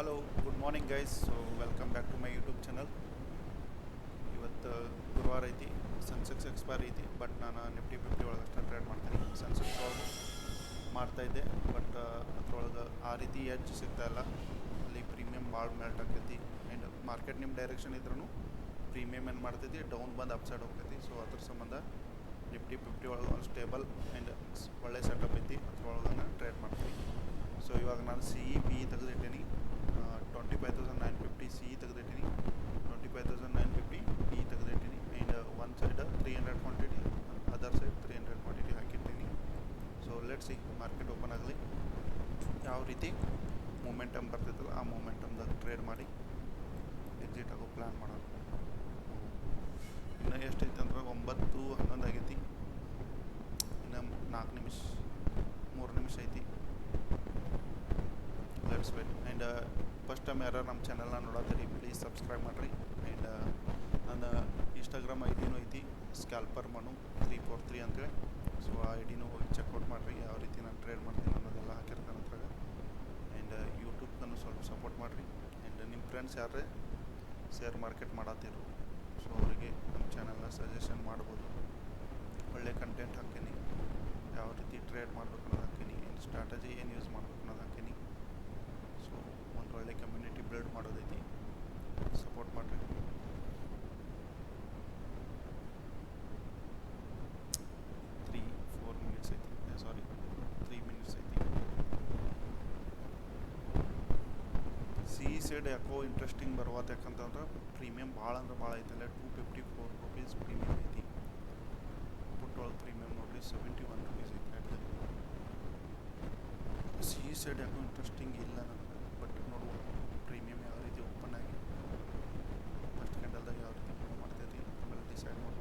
Hello good morning guys. So welcome back to my YouTube channel. ಇವತ್ತು ಗುರುವಾರ ಐತಿ, Sensex expire ಐತಿ. But ನಾನು ನಿಫ್ಟಿ 50 ಒಳಗೆ ಅಷ್ಟೇ ಟ್ರೇಡ್ ಮಾಡ್ತೀನಿ. ಸೆನ್ಸೆಕ್ಸ್ ಒಳಗೆ ಮಾಡ್ತಾಯಿದ್ದೆ, ಬಟ್ ಅದ್ರೊಳಗೆ ಆ ರೀತಿ ಎಡ್ಜ್ ಸಿಗ್ತಾಯಿಲ್ಲ. ಅಲ್ಲಿ ಪ್ರೀಮಿಯಮ್ ಭಾಳ ಮೆಲ್ಟ್ ಆಗ್ತೈತಿ. ಆ್ಯಂಡ್ ಮಾರ್ಕೆಟ್ ನಿಮ್ಮ ಡೈರೆಕ್ಷನ್ ಇದ್ರೂ ಪ್ರೀಮಿಯಮ್ ಏನು ಮಾಡ್ತೈತಿ, ಡೌನ್ ಬಂದು ಅಪ್ ಸೈಡ್ ಹೋಗ್ತೈತಿ. ಸೊ ಅದ್ರ ಸಂಬಂಧ ನಿಫ್ಟಿ 50 ಒಳಗೆ ಒಂದು ಸ್ಟೇಬಲ್ ಆ್ಯಂಡ್ ಒಳ್ಳೆ ಸೆಟಪ್ ಐತಿ, ಅದ್ರೊಳಗೆ ಟ್ರೇಡ್ ಮಾಡ್ತೀನಿ. ಸೊ ಇವಾಗ ನಾನು CE ತೆಗೆದಿಟ್ಟೀನಿ. 25,950 CE ತೆಗೆದಿಟ್ಟೀನಿ, 25,950 P ತೆಗೆದಿಟ್ಟೀನಿ. And one side 300 quantity, other side 300 quantity ಹಾಕಿರ್ತೀನಿ. So let's see market open ಆಗಲಿ, ಯಾವ ರೀತಿ ಮೂಮೆಂಟಮ್ ಬರ್ತೈತಲ್ಲ ಆ ಮೂಮೆಂಟಮ್ದಾಗ ಟ್ರೇಡ್ ಮಾಡಿ ಎಕ್ಸಿಟ್ ಆಗೋ ಪ್ಲ್ಯಾನ್ ಮಾಡೋಣ. ಇನ್ನೂ ಎಷ್ಟೈತೆ ಅಂದ್ರೆ 9:11 ಆಗೈತಿ. ಇನ್ನು 4 ನಿಮಿಷ 3 ನಿಮಿಷ ಐತಿ. Let's wait. And first time ಯಾರು ನಮ್ಮ ಚಾನಲ್ನ ನೋಡತ್ತೀರಿ, ಪ್ಲೀಸ್ ಸಬ್ಸ್ಕ್ರೈಬ್ ಮಾಡಿರಿ. ಆ್ಯಂಡ್ ನನ್ನ ಇನ್ಸ್ಟಾಗ್ರಾಮ್ ಐಡಿನೂ ಐತಿ, ಸ್ಕ್ಯಾಲ್ಪರ್ ಮನು 343 ಅಂತೇಳಿ. ಸೊ ಆ ಐಡಿನೂ ಹೋಗಿ ಚೆಕ್ಔಟ್ ಮಾಡಿರಿ, ಯಾವ ರೀತಿ ನಾನು ಟ್ರೇಡ್ ಮಾಡ್ತೀನಿ ಅನ್ನೋದೆಲ್ಲ ಹಾಕಿರ್ತಾನೆ ಅದ್ರಾಗ. ಆ್ಯಂಡ್ ಯೂಟ್ಯೂಬ್ಗೂ ಸ್ವಲ್ಪ ಸಪೋರ್ಟ್ ಮಾಡಿರಿ. ಆ್ಯಂಡ್ ನಿಮ್ಮ ಫ್ರೆಂಡ್ಸ್ ಯಾರೇ ಶೇರ್ ಮಾರ್ಕೆಟ್ ಮಾಡತ್ತಿರು, ಸೊ ಅವರಿಗೆ ನಮ್ಮ ಚಾನಲ್ನ ಸಜೆಷನ್ ಮಾಡ್ಬೋದು. ಒಳ್ಳೆ ಕಂಟೆಂಟ್ ಹಾಕೀನಿ, ಯಾವ ರೀತಿ ಟ್ರೇಡ್ ಮಾಡ್ಬೇಕು ಅನ್ನೋದು ಹಾಕೀನಿ, ಏನು ಸ್ಟ್ರಾಟಜಿ ಏನು ಯೂಸ್ ಮಾಡ್ಬೇಕು ಅನ್ನೋದು ಹಾಕೀನಿ. ಸೊ ಒಂದು ಒಳ್ಳೆ ಕಮ್ಯುನಿಟಿ ಬಿಲ್ಡ್ ಮಾಡೋದೈತಿ, ಸಪೋರ್ಟ್ ಮಾಡಿರಿ. 3-4 ಮಿನಿಟ್ಸ್ ಐತಿ, ಸಾರಿ 3 ಮಿನಿಟ್ಸ್ ಐತಿ. CE ಸೈಡ್ ಯಾಕೋ ಇಂಟ್ರೆಸ್ಟಿಂಗ್ ಬರುವತ್ತು, ಯಾಕಂತಂದ್ರೆ ಪ್ರೀಮಿಯಮ್ ಭಾಳ ಅಂದ್ರೆ ಭಾಳ ಐತಲ್ಲ. 254 ರುಪೀಸ್ ಪ್ರೀಮಿಯಮ್ ಐತಿ. ಪುಟ್ ಒಳಗೆ ಪ್ರೀಮಿಯಮ್ ನೋಡಿರಿ 71 ರುಪೀಸ್ ಐತಿ. CE ಸೈಡ್ ಯಾಕೋ ಇಂಟ್ರೆಸ್ಟಿಂಗ್ ಇಲ್ಲ ನನಗೆ. ಬಟ್ ನೋಡುವ ಪ್ರೀಮಿಯಮ್ ಯಾವ ರೀತಿ ಓಪನ್ ಆಗಿ ಫಸ್ಟ್ ಕ್ಯಾಂಡಲ್ದಾಗ ಯಾವ ರೀತಿ ಮೂವ್ ಮಾಡ್ತೈತಿ ಆಮೇಲೆ ಡಿಸೈಡ್ ಮಾಡೋದು.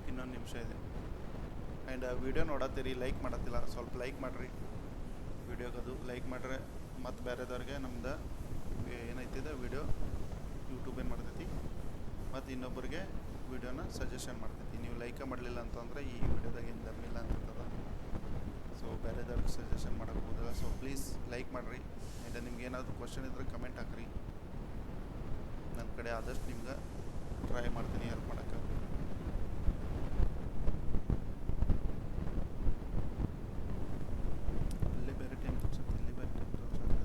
ಇನ್ನೊಂದು ನಿಮಿಷ ಇದೆ. ಆ್ಯಂಡ್ ವಿಡಿಯೋ ನೋಡತ್ತೀರಿ, ಲೈಕ್ ಮಾಡತ್ತಿಲ್ಲ, ಸ್ವಲ್ಪ ಲೈಕ್ ಮಾಡಿರಿ ವಿಡಿಯೋಗದು. ಲೈಕ್ ಮಾಡಿದ್ರೆ ಮತ್ತು ಬೇರೆದವ್ರಿಗೆ ನಮ್ದು ಏನೈತಿದೆ ವಿಡಿಯೋ ಯೂಟ್ಯೂಬ್ ಏನು ಮಾಡ್ತೈತಿ, ಮತ್ತು ಇನ್ನೊಬ್ಬರಿಗೆ ವಿಡಿಯೋನ ಸಜೆಷನ್ ಮಾಡ್ತೈತಿ. ನೀವು ಲೈಕ ಮಾಡಲಿಲ್ಲ ಅಂತಂದರೆ ಈ ವಿಡಿಯೋದಾಗ ಏನು ಬರಲಿಲ್ಲ ಅಂತದ. ಸೊ ಬೇರೆದವ್ರಿಗೆ ಸಜೆಷನ್ ಮಾಡೋಕೆ ಹೋಗೋದಿಲ್ಲ. ಸೊ ಪ್ಲೀಸ್ ಲೈಕ್ ಮಾಡಿರಿ. ಆ್ಯಂಡ್ ನಿಮ್ಗೆ ಏನಾದರೂ ಕ್ವಶನ್ ಇದ್ದರೆ ಕಮೆಂಟ್ ಹಾಕ್ರಿ, ನನ್ನ ಕಡೆ ಆದಷ್ಟು ನಿಮ್ಗೆ ಟ್ರೈ ಮಾಡ್ತೀನಿ ಹೆಲ್ಪ್ ಮಾಡೋಕ್ಕೆ. ಇಲ್ಲೇ ಬೇರೆ ಟೈಮ್ ತೋರಿಸುತ್ತೆ, ಇಲ್ಲಿ ಬೇರೆ ಟೈಮ್ ತೋರಿಸುತ್ತೆ.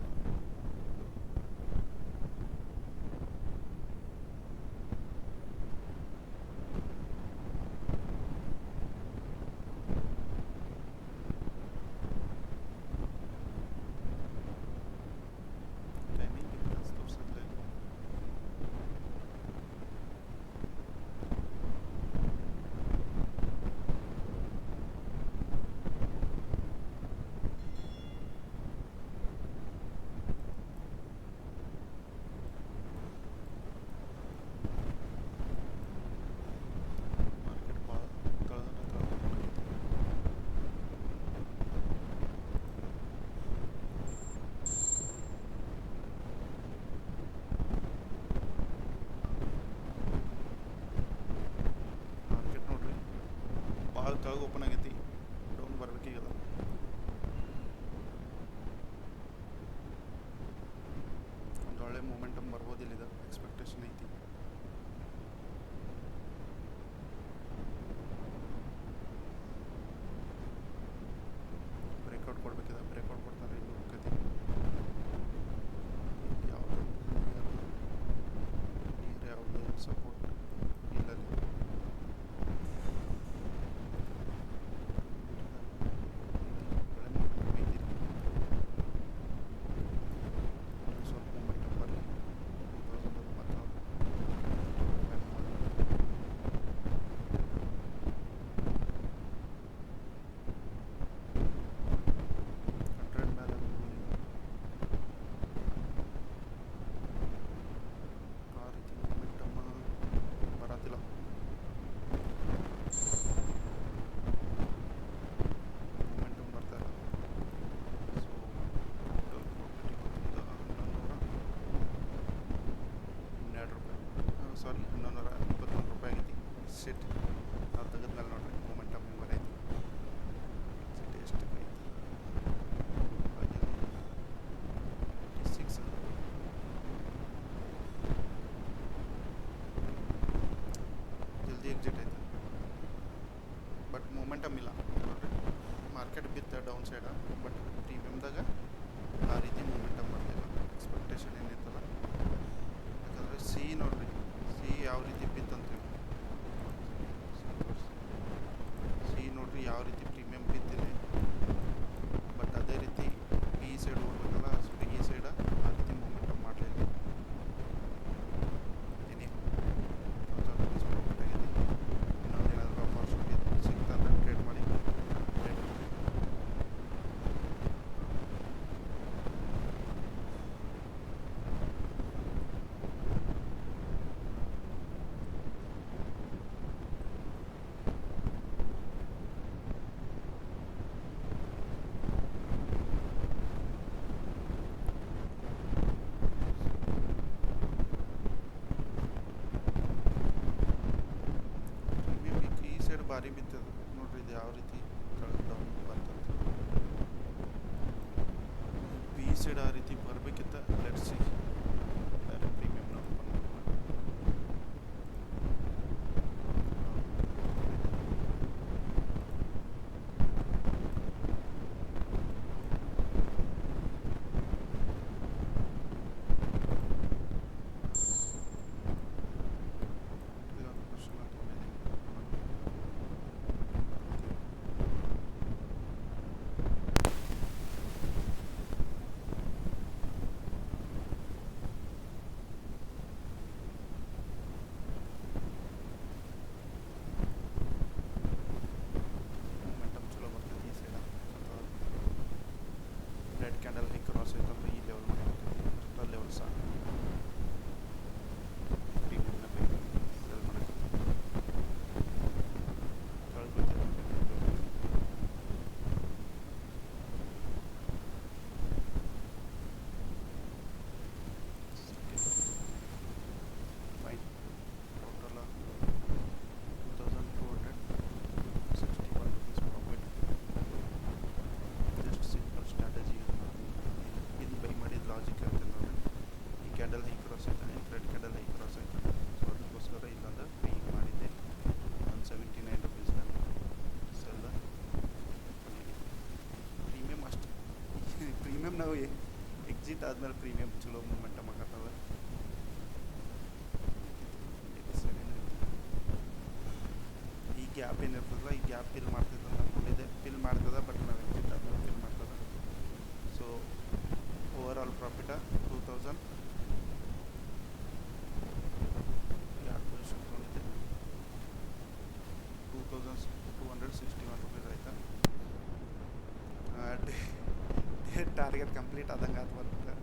ಟೈಮಿಂಗ್ ಡಿಫ್ರೆನ್ಸ್ ತೋರಿಸುತ್ತೆ. ಮಾರ್ಕೆಟ್ ಭಾಳ ಕಳೆದೈತಿ. ಮಾರ್ಕೆಟ್ ನೋಡ್ರಿ ಭಾಳ ಕೆಳಗೆ ಓಪನ್ ಆಗೈತಿ, ಡೌನ್ ಬರ್ಬೇಕೀಗದ. ಒಂದು ಒಳ್ಳೆ ಮೂಮೆಂಟಮ್ ಬರ್ಬೋದಿಲ್ಲ, ಇದು ಎಕ್ಸ್ಪೆಕ್ಟೇಷನ್ ಐತಿ. ಬ್ರೇಕ್ಔಟ್ ಕೊಡ್ಬೇಕಿದೆ, ಬ್ರೇಕ್ಔಟ್ ಕೊಡ್ತಾರೆ. ಇಲ್ಲಿ ಹೋಗ್ತೈತಿ ಯಾವುದು ನೀರು, ಯಾವುದು ಸಪೋರ್ಟ್ ಇಲ್ಲಲ್ಲಿ. ಡೌನ್ ಸೈಡ, ಬಟ್ ಪ್ರೀಮಿಯಮ್ದಾಗ ಆ ರೀತಿ ಮೂಮೆಂಟಮ್ ಬರಲಿಲ್ಲ. ಎಕ್ಸ್ಪೆಕ್ಟೇಷನ್ ಏನಿತ್ತಲ್ಲ, ಯಾಕಂದರೆ ಸಿ ನೋಡ್ರಿ, ಸಿ ಯಾವ ರೀತಿ ಬಿತ್ತಂತೀವಿ, ಸಿ ನೋಡ್ರಿ ಯಾವ ರೀತಿ ಪ್ರೀಮಿಯಮ್ ಬಿದ್ದಿದೆ. ಬಟ್ ಅದೇ ರೀತಿ ಈ ಸೈಡ್ ಹೋಗ್ಬೇಕಲ್ಲ, ಈ ಸೈಡ ಆ ರೀತಿ ಮೂಮೆಂಟಮ್ ಮಾಡಲಿಲ್ಲ. ಇನ್ನೊಂದೇನಾದರೂ ಅಪಾರ್ಚುನಿಟಿ ಸಿಗ್ತಂದ್ರೆ ಟ್ರೇಡ್ ಮಾಡಿ. ಈ ಸೈಡ್ ಭಾರಿ ಬಿತ್ತದ ನೋಡ್ರಿ, ಇದು ಯಾವ ರೀತಿ ಕೆಳಗೆ ಡೌನ್ ಬರ್ತದೆ. ಬಿ ಸೈಡ್ ಆ ರೀತಿ ಬರಬೇಕಿತ್ತ. Let's see premium red candle high cross ಆಯ್ತಂದ್ರೆ ಈ ಲೆವೆಲ್ ಮಾಡಿ ಅಷ್ಟ ಲೆವೆಲ್ ಸಾಕು. ಪ್ರೀಮಿಯಮ್ನ ಬೇಕು ಸೆಲ್ ಮಾಡೋಕ್ಕೆ ಕಳ್ಕೊಳ್ತೀವಿ. Fine, total 2261 rupees profit. Just simple strategy ಇದು ಬೈ ಮಾಡಿದ ಲಾಜಿಕ್ ಇರ್ತದೆ ನೋಡಿ. ಈ ಕ್ಯಾಂಡಲ್ ಹೈ ಕ್ರಾಸ್ ಆಯ್ತಾನೆ, ರೆಡ್ ಕ್ಯಾಂಡಲ್ ಹೈ ಕ್ರಾಸ್ ಆಯ್ತಾನೆ, ಸೊ ಅದಕ್ಕೋಸ್ಕರ ಇಲ್ಲಂದ್ರೆ ಪೇ ಮಾಡಿದ್ದೆ 179 rupees ಸೆಲ್. ಪ್ರೀಮಿಯಮ್ ಅಷ್ಟು ಪ್ರೀಮಿಯಮ್ ನಾವು ಎಕ್ಸಿಟ್ ಆದ್ಮೇಲೆ ಪ್ರೀಮಿಯಮ್ ಚಲೋ ಮೂಮೆಂಟಮ್ ಆಗತ್ತದ. ಈ ಗ್ಯಾಪ್ ಏನಿರ್ತದಲ್ಲ, ಈ ಗ್ಯಾಪ್ ಫಿಲ್ ಮಾಡ್ತೈತೆ ಅಂತ ಅಂದ್ಕೊಂಡಿದ್ದೆ, ಫಿಲ್ ಮಾಡ್ತದ, ಬಟ್ ನಾವು ಎಕ್ಸಿಟ್ ಆದ್ಮೇಲೆ ಫಿಲ್ ಮಾಡ್ತದ. ಸೊ ಓವರ್ ಆಲ್ ಪ್ರಾಫಿಟ 2000 ಯಾರು ಪೊಸಿಷನ್ ತೊಗೊಂಡಿದ್ದೆ 2261 rupees ಆಯ್ತಾ. ಟಾರ್ಗೆಟ್ ಕಂಪ್ಲೀಟ್ ಆದಂಗೆ ಅದು ಬರ್ತದೆ.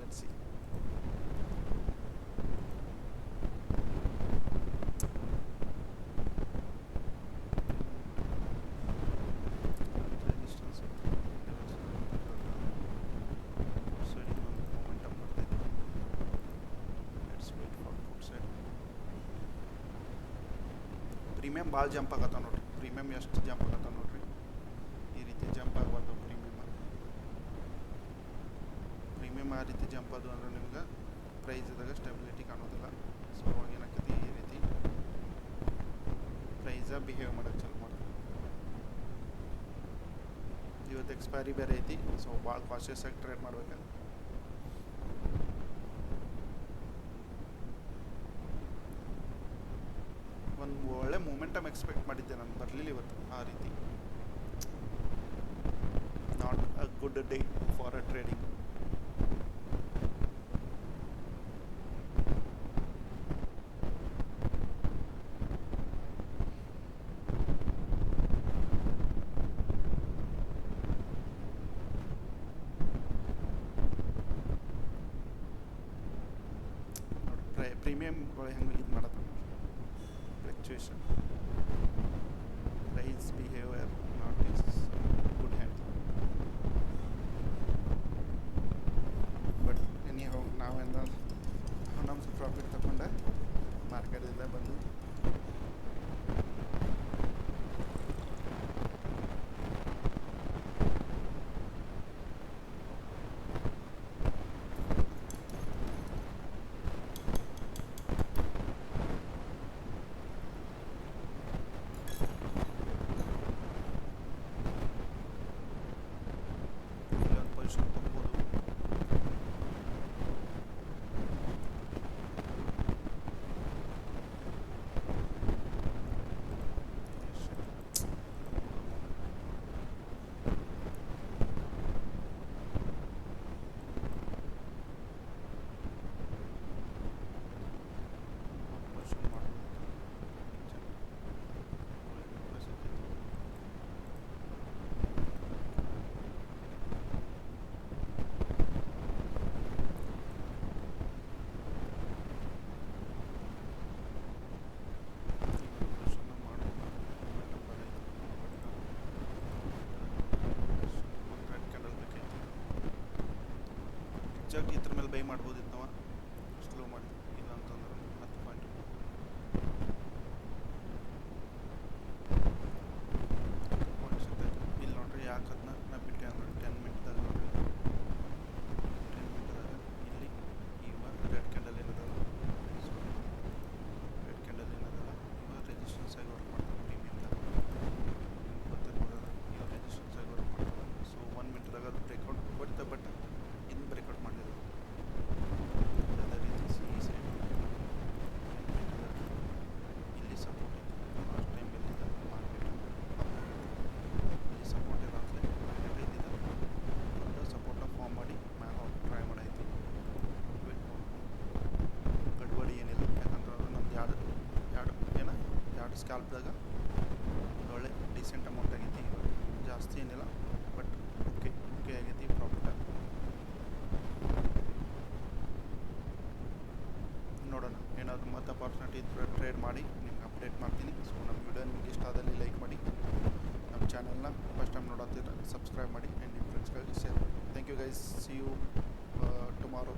Let's see. ಪ್ರೀಮಿಯಮ್ ಭಾಳ ಜಂಪ್ ಆಗತ್ತ ನೋಡ್ರಿ. ಪ್ರೀಮಿಯಮ್ ಎಷ್ಟು ಜಂಪ್ ಆಗತ್ತ ನೋಡ್ರಿ. ಈ ರೀತಿ ಜಂಪ್ ಆಗಬಾರ್ದು ಪ್ರೀಮಿಯಮ್ ಆ ರೀತಿ ಜಂಪ್ ಅದು ಅಂದ್ರೆ ನಿಮ್ಗೆ ಪ್ರೈಸ್ದಾಗ ಸ್ಟೆಬಿಲಿಟಿ ಕಾಣೋದಿಲ್ಲ. ಸೊ ಅವಾಗ ಏನಾಗ್ತೈತಿ, ಈ ರೀತಿ ಪ್ರೈಸ ಬಿಹೇವ್ ಮಾಡೋಕ್ಕೆ ಚಾಲು ಮಾಡ್ತೀವಿ. ಇವತ್ತು ಎಕ್ಸ್ಪೈರಿ ಬೇರೆ ಐತಿ, ಸೊ ಭಾಳ ಕಾನ್ಷಿಯಸ್ ಆಗಿ ಟ್ರೇಡ್ ಮಾಡ್ಬೇಕು. ಒಂದು ಒಳ್ಳೆ ಮೂಮೆಂಟಮ್ ಎಕ್ಸ್ಪೆಕ್ಟ್ ಮಾಡಿದ್ದೆ ನಾನು, ಬರಲಿಲ್ಲ ಇವತ್ತು ಆ ರೀತಿ. Not a good day for a trading. ಪ್ರೀಮಿಯಮ್ಗಳು ಹೆಂಗೆ ಇದು ಮಾಡತ್ತೆ fluctuation, price behaviour not is good hand. But anyhow ನಾವೆಲ್ಲ ನಮ್ಮ ಪ್ರಾಫಿಟ್ ತಗೊಂಡೆ ಮಾರ್ಕೆಟಿಂದ ಬಂದು ಬೈ ಮಾಡ್ಬೋದಿತ್ತು ನಾವು, ಸ್ಲೋ ಮಾಡಿ. ಇಲ್ಲ ಅಂತಂದ್ರೆ 10 ಪಾಯಿಂಟ್ ಸಿಗ್ತೈತೆ. ಇಲ್ಲಿ ನೋಡ್ರಿ ಯಾಕೆ ಅದನ್ನ ನಾ ಬಿಟ್ಟೆ ಅಂದ್ರೆ 10 ಮಿನಿಟ್ದಾಗ ನೋಡ್ರಿ, 10 ಮಿನಿಟ್ದಾಗ ಇಲ್ಲಿ ಇವಾಗ ರೆಡ್ ಕ್ಯಾಂಡಲ್ ಏನದಲ್ಲ, ಸೊ ರೆಡ್ ಕ್ಯಾಂಡಲ್ ಏನದಲ್ಲ ಇವಾಗ ರೆಜಿಸ್ಟೆನ್ಸ್ ಆಗಿ ವರ್ಕ್ ಮಾಡ್ತಾರೆ ಪ್ರೀಮಿಯಮ್ದಾಗ. ನಿಮ್ಗೆ ಗೊತ್ತಿರ್ಬೋದಲ್ಲ, ಇವಾಗ ರೆಜಿಸ್ಟೆನ್ಸ್ ಆಗಿ ವರ್ಕ್ ಮಾಡ್ತಾರೆ. ಸೊ 1 ಮಿನಿಟ್ದಾಗ ಅದು ಬ್ರೇಕ್ಔಟ್ ಕೊಡ್ತಾ, ಬಟ್ ಇನ್ನು ಬ್ರೇಕ್ಔಟ್ ಮಾಡಿದ್ರು ಅದೇ ರೀತಿ ಈ ಸೈಡ್ ಇಲ್ಲಿ ಸಪೋರ್ಟ್ ಐತಿ. ಲಾಸ್ಟ್ ಟೈಮ್ ಎಲ್ಲಿದೆ ಮಾರ್ಕೆಟ್ ಇಲ್ಲಿ ಸಪೋರ್ಟ್ ಇರೋಂತಲೇ ಮಾರ್ಕೆಟ್ ಇದ್ದಿದ್ದ ದೊಡ್ಡ ಸಪೋರ್ಟ್ನ ಫಾರ್ಮ್ ಮಾಡಿ ಮ್ಯಾಗ ಟ್ರೈ ಮಾಡೈತಿ. ವೇಟ್ ಗಡ್ಬಡಿ ಏನಿಲ್ಲ, ಯಾಕಂದ್ರೆ ಅದು ನಮ್ದು ಎರಡು ಸ್ಕ್ಯಾಲ್ಪ್ದಾಗ ಒಂದು ಒಳ್ಳೆ ಡಿಸೆಂಟ್ ಅಮೌಂಟ್ ಆಗೈತಿ. ಇವಾಗ ಜಾಸ್ತಿ ಏನಿಲ್ಲ, ಬಟ್ ಓಕೆ ಆಗೈತಿ ಪ್ರಾಫಿಟ್. ನೋಡೋಣ ಏನಾದರೂ ಮತ್ತೆ ಅಪಾರ್ಚುನಿಟಿ ಇದ್ದರೆ ಟ್ರೇಡ್ ಮಾಡಿ ನಿಮ್ಗೆ ಅಪ್ಡೇಟ್ ಮಾಡ್ತೀನಿ. ಸೊ ನಮ್ಮ ವಿಡಿಯೋ ನಿಮ್ಗೆ ಇಷ್ಟ ಆದಲ್ಲಿ ಲೈಕ್ ಮಾಡಿ, ನಮ್ಮ ಚಾನಲ್ನ ಫಸ್ಟ್ ಟೈಮ್ ನೋಡೋತ್ತಿದ್ರೆ ಸಬ್ಸ್ಕ್ರೈಬ್ ಮಾಡಿ ಆ್ಯಂಡ್ ನಿಮ್ಮ ಫ್ರೆಂಡ್ಸ್ಗಳಿಗೆ ಶೇರ್ ಮಾಡಿ. Thank you guys, see you tomorrow.